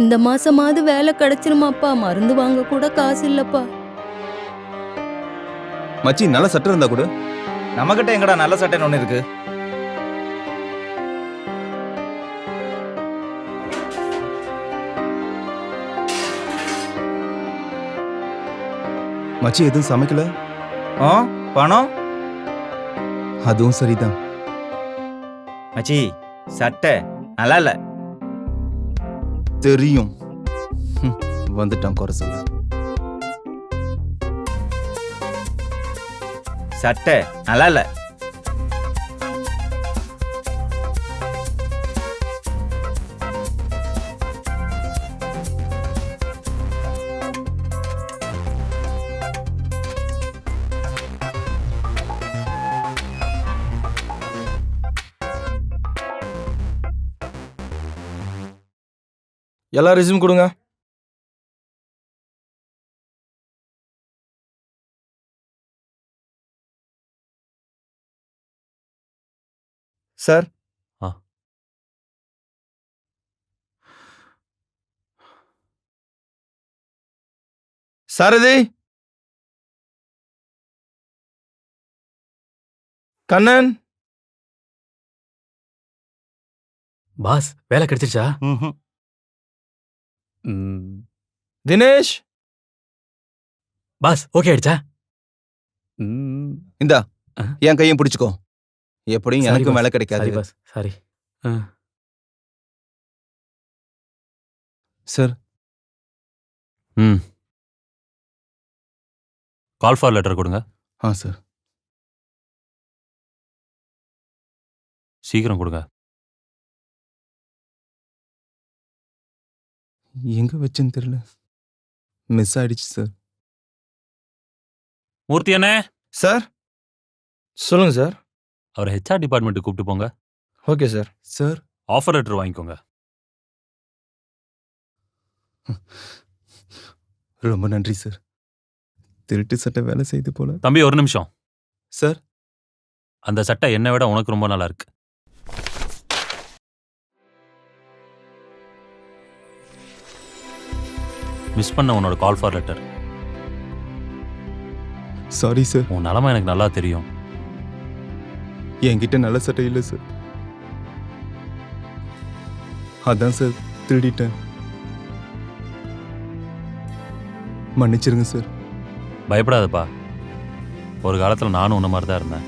இந்த மாசமாவது வேலை கிடைச்சிருமாப்பா, மருந்து வாங்க கூட காசு இல்லப்பா. மச்சி நல்ல சட்டை இருந்தா கூட. நம்மகிட்ட எங்கடா நல்ல சட்டைன்னு ஒண்ணு இருக்கு? மச்சி எதுவும் சமைக்கல? ஆ பணம் அதுவும் சரிதான். மச்சி சட்டை நல்லா இல்ல. தெரியும். வந்துட்டான் குறை சொல்ல. சட்டை நல்லா இல்ல. எல்லா ரெஸ்யூம் கொடுங்க. சார். சாரதி, கண்ணன். பாஸ் வேலை கிடைச்சிருச்சா? தினேஷ். பாஸ் ஓகே ஆயிடுச்சா? இந்தா என் கையும் பிடிச்சுக்கோ. எப்படியும் எனக்கும் வேலை கிடைக்காது. Boss sorry. Sir. Call for letter கொடுங்க. சார். சீக்கிரம் கொடுங்க. எங்க வச்சுன்னு தெரியல. மிஸ் ஆயிடுச்சு சார். மூர்த்தி அண்ணே. சார் சொல்லுங்க சார். அவரை ஹெச்ஆர் டிபார்ட்மெண்ட்டுக்கு கூப்பிட்டு போங்க. Okay sir. Sir. Offer letter வாங்கிக்கோங்க. ரொம்ப நன்றி சார். திருட்டு சட்டை வேலை செய்து போல. தம்பி ஒரு நிமிஷம். சார். அந்த சட்டை என்னை விட உனக்கு ரொம்ப நல்லா இருக்கு. மிஸ் பண்ண உன்னோட கால் ஃபார் லெட்டர். Sorry sir. உன் நிலைமை எனக்கு நல்லா தெரியும். என்கிட்ட நல்ல சட்டை இல்லை சார். அதான் சார் திருடிட்டேன். மன்னிச்சிருங்க சார். பயப்படாதப்பா. ஒரு காலத்தில் நானும் உன்ன மாதிரி தான் இருந்தேன்.